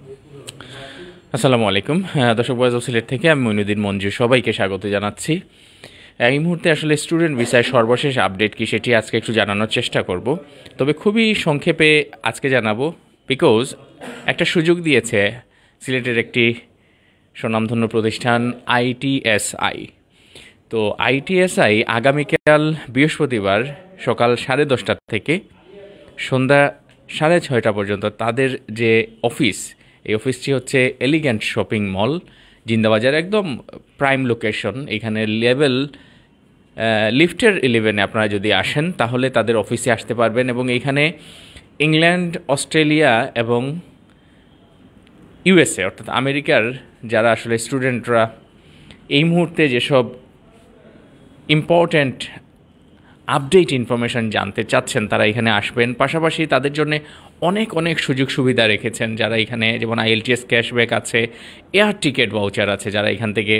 আসসালামু আলাইকুম। দর্শক বয়েজ অফ সিলেট থেকে আমি মইনুদ্দিন মঞ্জু সবাইকে স্বাগত জানাচ্ছি। এই মুহূর্তে আসলে স্টুডেন্ট ভিসার সর্বশেষ আপডেট কি সেটি আজকে একটু জানানোর চেষ্টা করব, তবে খুবই সংক্ষেপে আজকে জানাবো। বিকজ একটা সুযোগ দিয়েছে সিলেটের একটি স্বনামধন্য প্রতিষ্ঠান আইটিএসআই। তো আইটিএসআই আগামীকাল বৃহস্পতিবার সকাল 10:30 থেকে সন্ধ্যা 6:30 পর্যন্ত তাদের যে অফিস, এই অফিসটি হচ্ছে এলিগ্যান্ট শপিং মল, জিন্দাবাজার, একদম প্রাইম লোকেশন। এখানে লিফটের 11-এ আপনারা যদি আসেন তাহলে তাদের অফিসে আসতে পারবেন। এবং এইখানে ইংল্যান্ড, অস্ট্রেলিয়া এবং ইউএসএ অর্থাৎ আমেরিকার যারা আসলে স্টুডেন্টরা এই মুহূর্তে যেসব ইম্পর্ট্যান্ট আপডেট ইনফরমেশান জানতে চাচ্ছেন তারা এখানে আসবেন। পাশাপাশি তাদের জন্য অনেক অনেক সুযোগ সুবিধা রেখেছেন যারা এখানে, যেমন আইএলটিএস ক্যাশব্যাক আছে, এয়ার টিকিট ভাউচার আছে, যারা এখান থেকে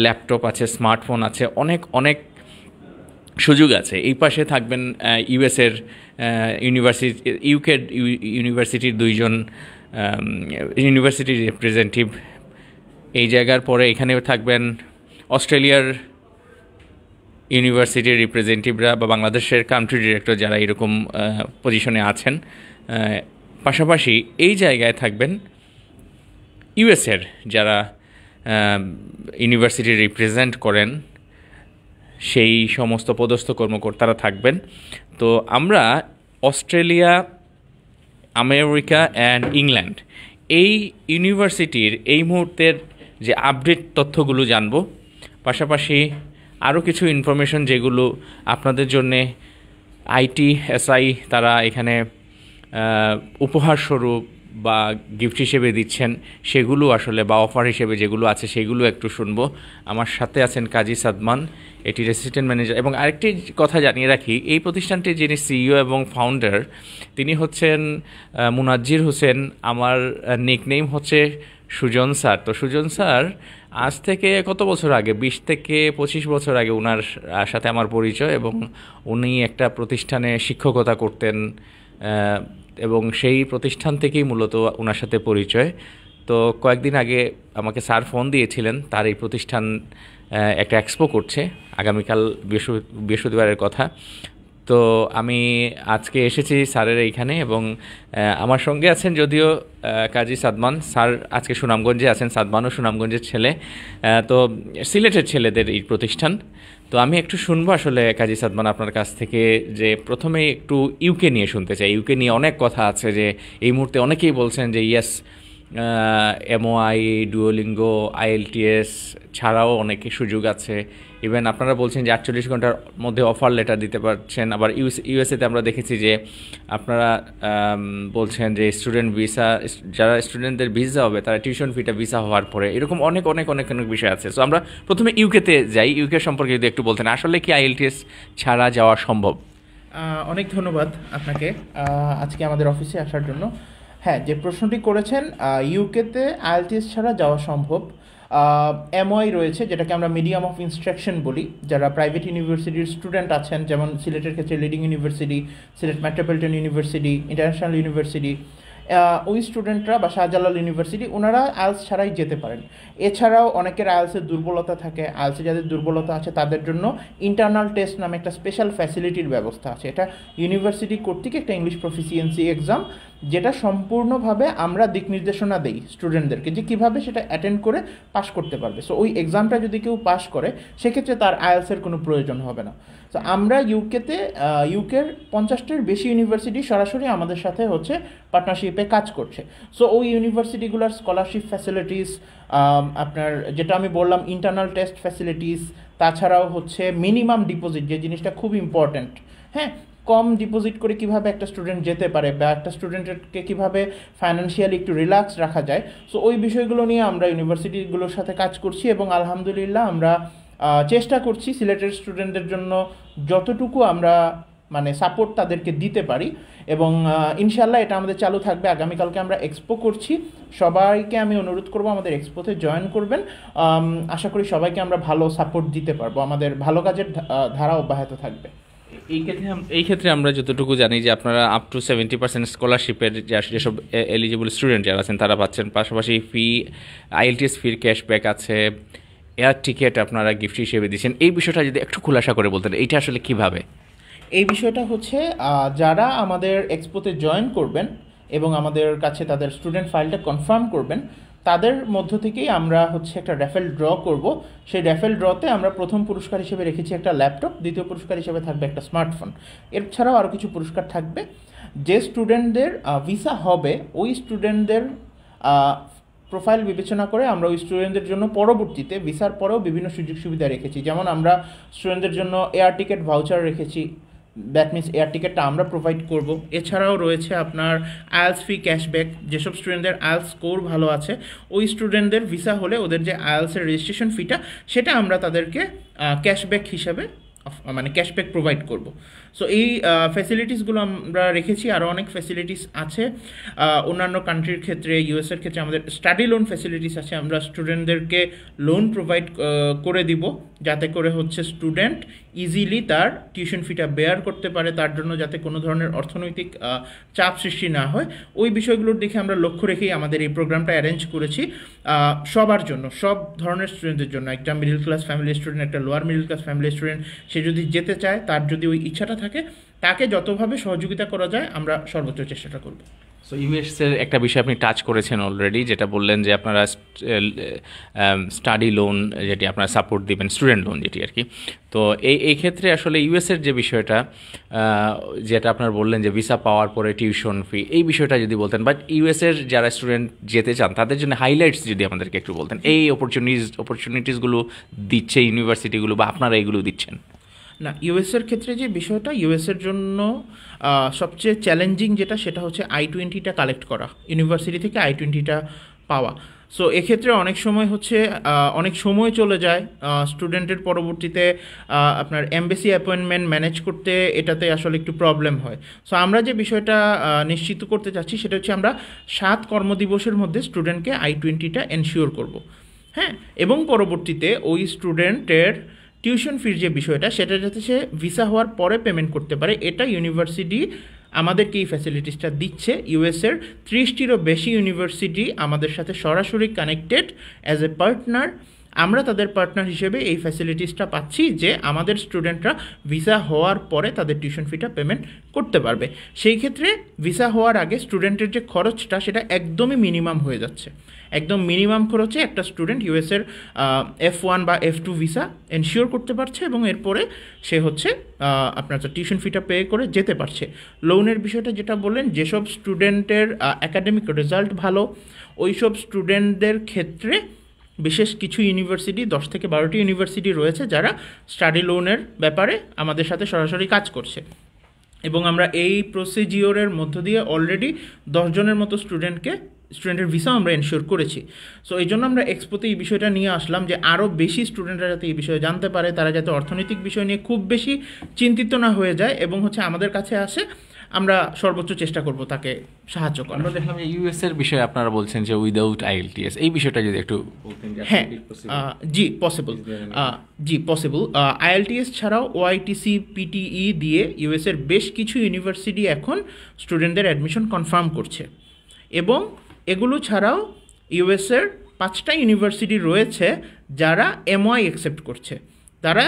ল্যাপটপ আছে, স্মার্টফোন আছে, অনেক অনেক সুযোগ আছে। এই পাশে থাকবেন ইউএসের ইউনিভার্সিটির দুইজন ইউনিভার্সিটি রিপ্রেজেন্টেটিভ এই জায়গার পরে এখানেও থাকবেন অস্ট্রেলিয়ার ইউনিভার্সিটির রিপ্রেজেন্টেটিভরা বা বাংলাদেশের কান্ট্রি ডিরেক্টর যারা এরকম পজিশনে আছেন। পাশাপাশি এই জায়গায় থাকবেন ইউএসের যারা ইউনিভার্সিটি রিপ্রেজেন্ট করেন, সেই সমস্ত পদস্থ কর্মকর্তারা থাকবেন। তো আমরা অস্ট্রেলিয়া, আমেরিকা অ্যান্ড ইংল্যান্ড এই ইউনিভার্সিটির এই মুহূর্তের যে আপডেট তথ্যগুলো জানব। পাশাপাশি আরও কিছু ইনফরমেশন যেগুলো আপনাদের জন্যে আইটিএসআই তারা এখানে উপহারস্বরূপ বা গিফট হিসেবে দিচ্ছেন সেগুলো আসলে, বা অফার হিসেবে যেগুলো আছে সেগুলো একটু শুনবো। আমার সাথে আছেন কাজী সাদমান, এটির অ্যাসিস্ট্যান্ট ম্যানেজার। এবং আরেকটি কথা জানিয়ে রাখি, এই প্রতিষ্ঠানটির যিনি সিইও এবং ফাউন্ডার তিনি হচ্ছেন মুনাজ্জির হোসেন। আমার নিকনেম হচ্ছে সুজন স্যার। তো সুজন স্যার আজ থেকে কত বছর আগে, 20 থেকে 25 বছর আগে ওনার সাথে আমার পরিচয়, এবং উনি একটা প্রতিষ্ঠানে শিক্ষকতা করতেন এবং সেই প্রতিষ্ঠান থেকেই মূলত ওনার সাথে পরিচয়। তো কয়েকদিন আগে আমাকে স্যার ফোন দিয়েছিলেন, তার এই প্রতিষ্ঠান একটা এক্সপো করছে আগামীকাল বৃহস্পতিবারের কথা। তো আমি আজকে এসেছি স্যারের এইখানে, এবং আমার সঙ্গে আছেন যদিও কাজী সাদমান স্যার আজকে সুনামগঞ্জে আছেন। সাদমানও সুনামগঞ্জের ছেলে, তো সিলেটের ছেলেদের এই প্রতিষ্ঠান। তো আমি একটু শুনবো আসলে কাজী সাদমান আপনার কাছ থেকে, যে প্রথমে একটু ইউকে নিয়ে শুনতে চাই। ইউকে নিয়ে অনেক কথা আছে, যে এই মুহূর্তে অনেকেই বলছেন যে ইয়েস এমওআই, ডুওলিঙ্গো, আইএলটিএস ছাড়াও অনেক সুযোগ আছে। ইভেন আপনারা বলছেন যে 48 ঘন্টার মধ্যে অফার লেটার দিতে পারছেন। আবার ইউএসএতে আমরা দেখেছি যে আপনারা বলছেন যে স্টুডেন্ট ভিসা, যারা স্টুডেন্টদের ভিসা হবে তারা টিউশন ফিটা ভিসা হওয়ার পরে, এরকম অনেক অনেক অনেক অনেক বিষয় আছে। সো আমরা প্রথমে ইউকেতে যাই। ইউকে সম্পর্কে যদি একটু বলতেন, আসলে কি আইএলটিএস ছাড়া যাওয়া সম্ভব? অনেক ধন্যবাদ আপনাকে আজকে আমাদের অফিসে আসার জন্য। হ্যাঁ, যে প্রশ্নটি করেছেন, ইউকেতে আইএলটিএস ছাড়া যাওয়া সম্ভব। এমওআই রয়েছে, যেটাকে আমরা মিডিয়াম অফ ইনস্ট্রাকশন বলি। যারা প্রাইভেট ইউনিভার্সিটির স্টুডেন্ট আছেন, যেমন সিলেটের ক্ষেত্রে leading university, Sylhet metropolitan university, international university, ওই স্টুডেন্টরা বা শাহজালাল ইউনিভার্সিটি, ওনারা আইএলস ছাড়াই যেতে পারেন। এছাড়াও অনেকের আইএলসের দুর্বলতা থাকে, আইএলসে যাদের দুর্বলতা আছে তাদের জন্য ইন্টারনাল টেস্ট নামে একটা স্পেশাল ফ্যাসিলিটির ব্যবস্থা আছে। এটা ইউনিভার্সিটি কর্তৃক একটা ইংলিশ প্রফিসিয়েন্সি এক্সাম, যেটা সম্পূর্ণভাবে আমরা দিক নির্দেশনা দেই স্টুডেন্টদেরকে যে কীভাবে সেটা অ্যাটেন্ড করে পাশ করতে পারবে। সো ওই এক্সামটা যদি কেউ পাশ করে সেক্ষেত্রে তার আইএলসের কোনো প্রয়োজন হবে না। তো আমরা ইউকের 50টার বেশি ইউনিভার্সিটি সরাসরি আমাদের সাথে হচ্ছে পার্টনারশিপে কাজ করছে। সো ওই ইউনিভার্সিটিগুলোর স্কলারশিপ ফ্যাসিলিটিস, আপনার যেটা আমি বললাম ইন্টারনাল টেস্ট ফ্যাসিলিটিস, তাছাড়াও হচ্ছে মিনিমাম ডিপোজিট, যে জিনিসটা খুব ইম্পর্ট্যান্ট। হ্যাঁ, কম ডিপোজিট করে কিভাবে একটা স্টুডেন্ট যেতে পারে, বা একটা স্টুডেন্টকে কীভাবে ফাইন্যান্সিয়ালি একটু রিল্যাক্স রাখা যায়। সো ওই বিষয়গুলো নিয়ে আমরা ইউনিভার্সিটিগুলোর সাথে কাজ করছি, এবং আলহামদুলিল্লাহ আমরা চেষ্টা করছি সিলেটের স্টুডেন্টদের জন্য যতটুকু আমরা মানে সাপোর্ট তাদেরকে দিতে পারি। এবং ইনশাল্লাহ এটা আমাদের চালু থাকবে। আগামীকালকে আমরা এক্সপো করছি, সবাইকে আমি অনুরোধ করব আমাদের এক্সপোতে জয়েন করবেন। আশা করি সবাইকে আমরা ভালো সাপোর্ট দিতে পারবো, আমাদের ভালো কাজের ধারা অব্যাহত থাকবে। এই ক্ষেত্রে আমরা যতটুকু জানি যে আপনারা আপ টু 70% স্কলারশিপের যেসব এলিজিবল স্টুডেন্ট যারা আছেন তারা পাচ্ছেন, পাশাপাশি আইএলটিএস ফির ক্যাশব্যাক আছে, এয়ার টিকিট আপনারা গিফট হিসেবে দিচ্ছেন। এই বিষয়টা যদি একটু খোলাসা করে বলতেন, এইটা আসলে কিভাবে? এই বিষয়টা হচ্ছে যারা আমাদের এক্সপোতে জয়েন করবেন এবং আমাদের কাছে তাদের স্টুডেন্ট ফাইলটা কনফার্ম করবেন, তাদের মধ্য থেকেই আমরা হচ্ছে একটা র্যাফেল ড্র করব। সেই র্যাফেল ড্রতে আমরা প্রথম পুরস্কার হিসেবে রেখেছি একটা ল্যাপটপ, দ্বিতীয় পুরস্কার হিসেবে থাকবে একটা স্মার্টফোন। এছাড়াও আরও কিছু পুরস্কার থাকবে। যে স্টুডেন্টদের ভিসা হবে ওই স্টুডেন্টদের প্রোফাইল বিবেচনা করে আমরা ওই স্টুডেন্টদের জন্য পরবর্তীতে ভিসার পরেও বিভিন্ন সুযোগ সুবিধা রেখেছি। যেমন আমরা স্টুডেন্টদের জন্য এয়ার টিকিট ভাউচার রেখেছি, দ্যাট মিনস এয়ার টিকিটটা আমরা প্রোভাইড করব। এছাড়াও রয়েছে আপনার আইএলস ফি ক্যাশব্যাক। যেসব স্টুডেন্টদের আইএলস স্কোর ভালো আছে ওই স্টুডেন্টদের ভিসা হলে ওদের যে আইএলসের রেজিস্ট্রেশন ফিটা সেটা আমরা তাদেরকে ক্যাশব্যাক হিসাবে মানে ক্যাশব্যাক প্রোভাইড করব। সো এই ফ্যাসিলিটিসগুলো আমরা রেখেছি। আরও অনেক ফ্যাসিলিটিস আছে অন্যান্য কান্ট্রির ক্ষেত্রে। ইউএসের ক্ষেত্রে আমাদের স্টাডি লোন ফ্যাসিলিটিস আছে। আমরা স্টুডেন্টদেরকে লোন প্রোভাইড করে দিব যাতে করে হচ্ছে স্টুডেন্ট ইজিলি তার টিউশন ফিটা বেয়ার করতে পারে, তার জন্য যাতে কোনো ধরনের অর্থনৈতিক চাপ সৃষ্টি না হয়। ওই বিষয়গুলোর দিকে আমরা লক্ষ্য রেখেই আমাদের এই প্রোগ্রামটা অ্যারেঞ্জ করেছি সবার জন্য, সব ধরনের স্টুডেন্টদের জন্য। একটা মিডল ক্লাস ফ্যামিলি স্টুডেন্ট, একটা lower middle class family student, সে যদি যেতে চায়, তার যদি ওই ইচ্ছাটা থাকে, তাকে যতভাবে সহযোগিতা করা যায় আমরা সর্বোচ্চ চেষ্টাটা করব। সো ইউএসের একটা বিষয় আপনি টাচ করেছেন অলরেডি, যেটা বললেন যে আপনারা স্টাডি লোন যেটি আপনারা সাপোর্ট দিবেন, স্টুডেন্ট লোন যেটি আর কি। তো এই ক্ষেত্রে আসলে ইউএসের যে বিষয়টা যেটা আপনারা বললেন যে ভিসা পাওয়ার পরে টিউশন ফি, এই বিষয়টা যদি বলতেন, বাট ইউএসের যারা স্টুডেন্ট যেতে চান তাদের জন্য হাইলাইটস যদি আমাদেরকে একটু বলতেন, এই অপরচুনিটিসগুলো দিচ্ছে ইউনিভার্সিটিগুলো বা আপনারা এইগুলো দিচ্ছেন? না, ইউএসের ক্ষেত্রে যে বিষয়টা, ইউএসের জন্য সবচেয়ে চ্যালেঞ্জিং যেটা সেটা হচ্ছে I-20টা কালেক্ট করা, ইউনিভার্সিটি থেকে I-20টা পাওয়া। সো এক্ষেত্রে অনেক সময় হচ্ছে অনেক সময় চলে যায় স্টুডেন্টের। পরবর্তীতে আপনার এমবেসি অ্যাপয়েন্টমেন্ট ম্যানেজ করতে এটাতে আসলে একটু প্রবলেম হয়। সো আমরা যে বিষয়টা নিশ্চিত করতে চাচ্ছি সেটা হচ্ছে আমরা 7 কর্মদিবসের মধ্যে স্টুডেন্টকে I-20টা এনশিওর করব, হ্যাঁ। এবং পরবর্তীতে ওই স্টুডেন্টের টিউশন ফির যে বিষয়টা সেটা যাতে সে ভিসা হওয়ার পরে পেমেন্ট করতে পারে, এটা ইউনিভার্সিটি আমাদেরকে এই ফ্যাসিলিটিসটা দিচ্ছে। ইউএসের 30টিরও বেশি ইউনিভার্সিটি আমাদের সাথে সরাসরি কানেক্টেড অ্যাজ এ পার্টনার। আমরা তাদের পার্টনার হিসেবে এই ফ্যাসিলিটিসটা পাচ্ছি যে আমাদের স্টুডেন্টরা ভিসা হওয়ার পরে তাদের টিউশন ফিটা পেমেন্ট করতে পারবে। সেই ক্ষেত্রে ভিসা হওয়ার আগে স্টুডেন্টের যে খরচটা সেটা একদমই মিনিমাম হয়ে যাচ্ছে। একদম মিনিমাম খরচে একটা স্টুডেন্ট ইউএসের F1 বা F2 ভিসা এনশিওর করতে পারছে এবং এরপরে সে হচ্ছে আপনার টিউশন ফিটা পে করে যেতে পারছে। লোনের বিষয়টা যেটা বললেন, যেসব স্টুডেন্টের অ্যাকাডেমিক রেজাল্ট ভালো ওই সব স্টুডেন্টদের ক্ষেত্রে বিশেষ কিছু ইউনিভার্সিটি, 10 থেকে 12টি ইউনিভার্সিটি রয়েছে যারা স্টাডি লোনের ব্যাপারে আমাদের সাথে সরাসরি কাজ করছে। এবং আমরা এই প্রসিজিওরের মধ্য দিয়ে অলরেডি 10 জনের মতো স্টুডেন্টের ভিসা আমরা এনশিওর করেছি। সো এই জন্য আমরা এক্সপোতে এই বিষয়টা নিয়ে আসলাম যে আরও বেশি স্টুডেন্টরা যাতে এই বিষয়ে জানতে পারে, তারা যাতে অর্থনৈতিক বিষয় নিয়ে খুব বেশি চিন্তিত না হয়ে যায় এবং হচ্ছে আমাদের কাছে আসে, আমরা সর্বোচ্চ চেষ্টা করব তাকে সাহায্য করার। আমরা দেখলাম যে ইউএসের বিষয়ে আপনারা বলছেন যে উইদাউট আইএলটিএস, এই বিষয়টা যদি একটু বলতেন। হ্যাঁ, জি পসিবল, জি পসিবল। আইএলটিএস ছাড়াও ওআইটিসি, পিটিই দিয়ে ইউএসের বেশ কিছু ইউনিভার্সিটি এখন স্টুডেন্টদের অ্যাডমিশন কনফার্ম করছে। এবং এগুলো ছাড়াও ইউএসের 5টা ইউনিভার্সিটি রয়েছে যারা MOI অ্যাকসেপ্ট করছে। তারা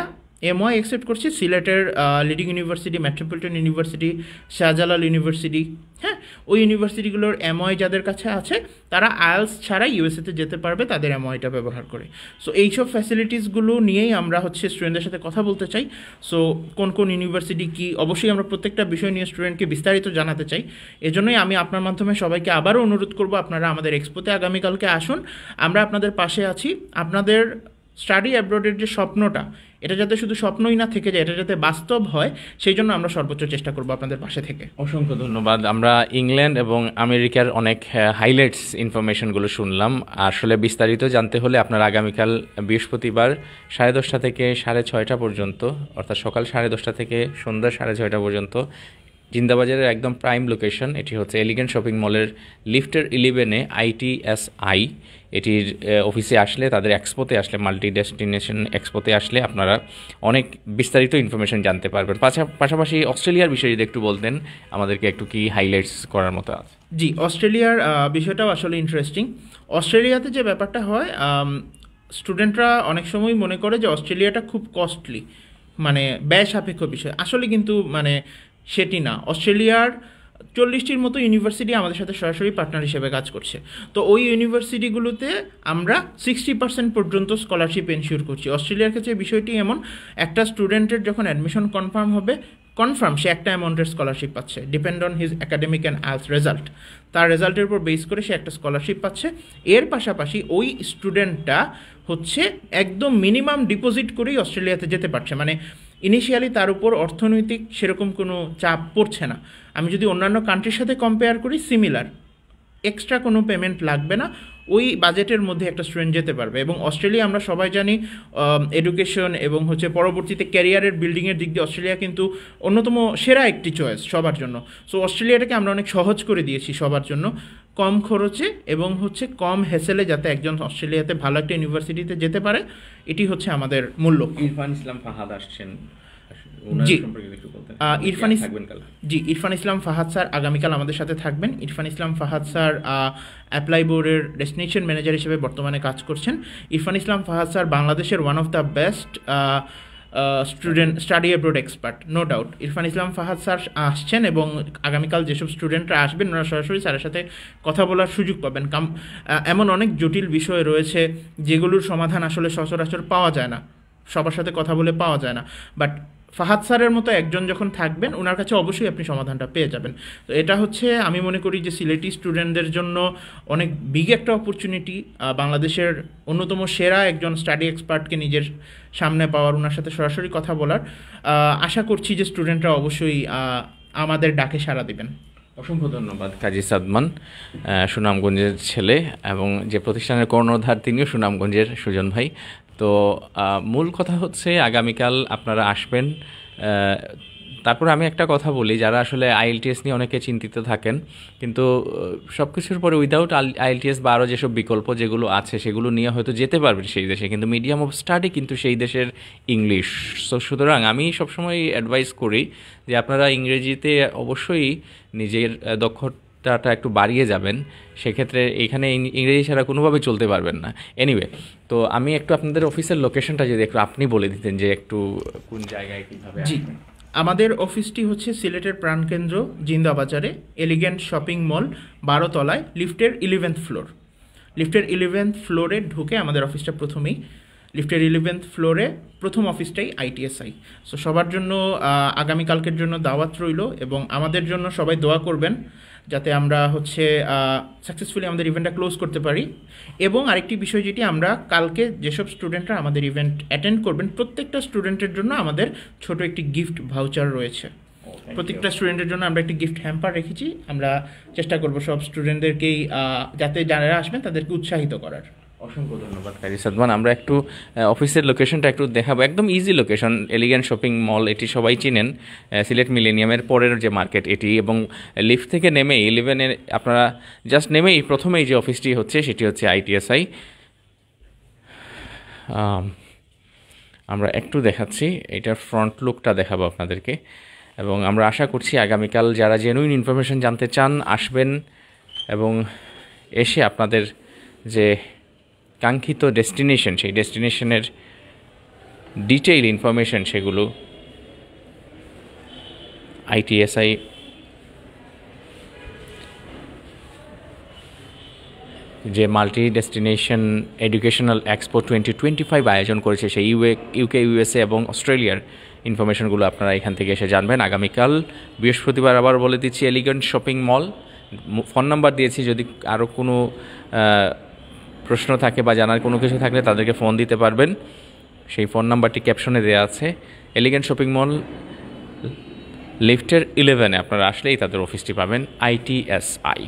MOI অ্যাকসেপ্ট করছে সিলেটের leading university, metropolitan university, Shahjalal university, হ্যাঁ। ওই ইউনিভার্সিটিগুলোর MOI যাদের কাছে আছে তারা আইএলস ছাড়াই ইউএসএতে যেতে পারবে তাদের MOIটা ব্যবহার করে। সো এইসব ফ্যাসিলিটিসগুলো নিয়েই আমরা হচ্ছে স্টুডেন্টদের সাথে কথা বলতে চাই। সো কোন কোন ইউনিভার্সিটি কি, অবশ্যই আমরা প্রত্যেকটা বিষয় নিয়ে স্টুডেন্টকে বিস্তারিত জানাতে চাই। এজন্যই আমি আপনার মাধ্যমে সবাইকে আবারও অনুরোধ করব, আপনারা আমাদের এক্সপোতে আগামীকালকে আসুন, আমরা আপনাদের পাশে আছি। আপনাদের স্টাডি অ্যাব্রোডের যে স্বপ্নটা, এটা যাতে শুধু স্বপ্নই না থেকে যায়, এটা যাতে বাস্তব হয়, সেই জন্য আমরা সর্বোচ্চ চেষ্টা করব আপনাদের পাশে থেকে। অসংখ্য ধন্যবাদ। আমরা ইংল্যান্ড এবং আমেরিকার অনেক হাইলাইটস ইনফরমেশনগুলো শুনলাম। আসলে বিস্তারিত জানতে হলে আপনারা আগামীকাল বৃহস্পতিবার 10:30 থেকে 6:30 পর্যন্ত, অর্থাৎ সকাল 10:30 থেকে সন্ধ্যা 6:30 পর্যন্ত জিন্দাবাজারের একদম প্রাইম লোকেশন। এটি হচ্ছে এলিগেন্ট শপিং মলের লিফটের 11-এ ITSI। এটির অফিসে আসলে, তাদের এক্সপোতে আসলে, মাল্টি ডেস্টিনেশন এক্সপোতে আসলে আপনারা অনেক বিস্তারিত ইনফরমেশন জানতে পারবেন। পাশাপাশি অস্ট্রেলিয়ার বিষয়ে যদি একটু বলতেন আমাদেরকে, একটু কি হাইলাইটস করার মতো আছে? জি, অস্ট্রেলিয়ার বিষয়টাও আসলে ইন্টারেস্টিং। অস্ট্রেলিয়াতে যে ব্যাপারটা হয়, স্টুডেন্টরা অনেক সময় মনে করে যে অস্ট্রেলিয়াটা খুব কস্টলি, মানে ব্যয় সাপেক্ষ বিষয়। আসলে কিন্তু মানে সেটি না। অস্ট্রেলিয়ার 40টির মতো ইউনিভার্সিটি আমাদের সাথে সরাসরি পার্টনার হিসেবে কাজ করছে। তো ওই ইউনিভার্সিটিগুলোতে আমরা 60% পর্যন্ত স্কলারশিপ এনশিওর করছি। অস্ট্রেলিয়ার ক্ষেত্রে বিষয়টি এমন, একটা স্টুডেন্টের যখন অ্যাডমিশন কনফার্ম হবে, সে একটা অ্যামাউন্টের স্কলারশিপ পাচ্ছে, depend on his academic and IELTS result. তার রেজাল্টের উপর বেস করে সে একটা স্কলারশিপ পাচ্ছে। এর পাশাপাশি ওই স্টুডেন্টটা হচ্ছে একদম মিনিমাম ডিপোজিট করেই অস্ট্রেলিয়াতে যেতে পারছে, মানে ইনিশিয়ালি তার উপর অর্থনৈতিক সেরকম কোনো চাপ পড়ছে না। আমি যদি অন্যান্য কান্ট্রির সাথে কম্পেয়ার করি, সিমিলার, এক্সট্রা কোনো পেমেন্ট লাগবে না, ওই বাজেটের মধ্যে একটা স্টুডেন্ট যেতে পারবে। এবং অস্ট্রেলিয়া আমরা সবাই জানি এডুকেশন এবং হচ্ছে পরবর্তীতে ক্যারিয়ারের বিল্ডিংয়ের দিক দিয়ে অস্ট্রেলিয়া কিন্তু অন্যতম সেরা একটি চয়েস সবার জন্য। সো অস্ট্রেলিয়াটাকে আমরা অনেক সহজ করে দিয়েছি সবার জন্য, কম খরচে এবং হচ্ছে কম হেসেলে, যাতে একজন অস্ট্রেলিয়াতে ভালো একটা ইউনিভার্সিটিতে যেতে পারে। এটি হচ্ছে আমাদের মূল লক্ষ্য। ইরফান ইসলাম ফাহাদ আসছেন, জি, ইরফান ইসলাম ফাহাদ স্যার আগামীকাল আমাদের সাথে থাকবেন। ইরফান ইসলাম ফাহাদ স্যার অ্যাপ্লাই বোর্ডের ডেস্টিনেশন ম্যানেজার হিসেবে বর্তমানে কাজ করছেন। ইরফান ইসলাম ফাহাদ স্যার বাংলাদেশের one of the best study abroad expert, no doubt. Irfan Islam Fahad sir আসছেন এবং আগামীকাল যেসব স্টুডেন্টরা আসবেন ওনারা সরাসরি স্যারের সাথে কথা বলার সুযোগ পাবেন। এমন অনেক জটিল বিষয় রয়েছে যেগুলোর সমাধান আসলে সচরাচর পাওয়া যায় না, সবার সাথে কথা বলে পাওয়া যায় না। বাট ফাহাদ স্যারের মতো একজন যখন থাকবেন, ওনার কাছে অবশ্যই আপনি সমাধানটা পেয়ে যাবেন। তো এটা হচ্ছে, আমি মনে করি যে সিলেটি স্টুডেন্টদের জন্য অনেক বিগ একটা অপরচুনিটি, বাংলাদেশের অন্যতম সেরা একজন স্টাডি এক্সপার্টকে নিজের সামনে পাওয়ার, ওনার সাথে সরাসরি কথা বলার। আশা করছি যে স্টুডেন্টরা অবশ্যই আমাদের ডাকে সাড়া দেবেন। অসংখ্য ধন্যবাদ কাজী সাদমান, সুনামগঞ্জের ছেলে এবং যে প্রতিষ্ঠানের কর্ণধার তিনিও সুনামগঞ্জের সুজন ভাই। তো মূল কথা হচ্ছে আগামীকাল আপনারা আসবেন। তারপর আমি একটা কথা বলি, যারা আসলে IELTS নিয়ে অনেকে চিন্তিত থাকেন, কিন্তু সব কিছুর পরে উইদাউট IELTS বা আরও যেসব বিকল্প যেগুলো আছে সেগুলো নিয়ে হয়তো যেতে পারবেন সেই দেশে, কিন্তু মিডিয়াম অফ স্টাডি কিন্তু সেই দেশের ইংলিশ। সো সুতরাং আমি সবসময় অ্যাডভাইস করি যে আপনারা ইংরেজিতে অবশ্যই নিজের দক্ষতাটা একটু বাড়িয়ে যাবেন। সেক্ষেত্রে এখানে ইংরেজি ছাড়া কোনোভাবে চলতে পারবেন না। এনিওয়ে, তো আমি একটু আপনাদের অফিসের লোকেশনটা যদি একটু আপনি বলে দিতেন যে একটু কোন জায়গায় কীভাবে। জি, আমাদের অফিসটি হচ্ছে সিলেটের প্রাণকেন্দ্র জিন্দাবাজারে এলিগেন্ট শপিং মল 12 তলায়, লিফটের 11th ফ্লোর। লিফটের 11th ফ্লোরে ঢুকে আমাদের অফিসটা প্রথমেই, লিফটের 11th ফ্লোরে প্রথম অফিসটাই ITSI। সো সবার জন্য আগামীকালকের জন্য দাওয়াত রইল এবং আমাদের জন্য সবাই দোয়া করবেন যাতে আমরা হচ্ছে সাকসেসফুলি আমাদের ইভেন্টটা ক্লোজ করতে পারি। এবং আরেকটি বিষয় যেটি, আমরা কালকে যেসব স্টুডেন্টরা আমাদের ইভেন্ট অ্যাটেন্ড করবেন প্রত্যেকটা স্টুডেন্টের জন্য আমাদের ছোট একটি গিফট ভাউচার রয়েছে। প্রত্যেকটা স্টুডেন্টের জন্য আমরা একটি গিফট হ্যাম্পার রেখেছি। আমরা চেষ্টা করব সব স্টুডেন্টদেরকেই যাতে যারা আসবেন তাদেরকে উৎসাহিত করার। অসংখ্য ধন্যবাদ কাজী সাদমান। আমরা একটু অফিসের লোকেশনটা একটু দেখাবো, একদম easy location, elegant shopping mall, এটি সবাই চিনেন, সিলেট মিলেনিয়ামের পরের যে মার্কেট এটি। এবং লিফট থেকে নেমে 11-এর আপনারা জাস্ট নেমেই প্রথমেই যে অফিসটি হচ্ছে সেটি হচ্ছে ITSI। আমরা একটু দেখাচ্ছি, এটার ফ্রন্ট লুকটা দেখাবো আপনাদেরকে। এবং আমরা আশা করছি আগামীকাল যারা জেনুইন ইনফরমেশন জানতে চান আসবেন এবং এসে আপনাদের যে কাঙ্ক্ষিত ডেস্টিনেশন, সেই ডেস্টিনেশনের ডিটেইল ইনফরমেশন সেগুলো ITSI যে মাল্টি ডেস্টিনেশন এডুকেশনাল এক্সপো 2025 আয়োজন করেছে, সেই UK, USA এবং অস্ট্রেলিয়ার ইনফরমেশনগুলো আপনারা এখান থেকে এসে জানবেন। আগামীকাল বৃহস্পতিবার আবার বলে দিচ্ছি, elegant shopping mall. Phone number দিয়েছি, যদি আরও কোনো প্রশ্ন থাকে বা জানার কোনো কিছু থাকলে তাদেরকে ফোন দিতে পারবেন। সেই ফোন নাম্বারটি ক্যাপশনে দেওয়া আছে। এলিগেন্ট শপিং মল লিফটের 11-এ আপনারা আসলেই তাদের অফিসটি পাবেন, ITSI।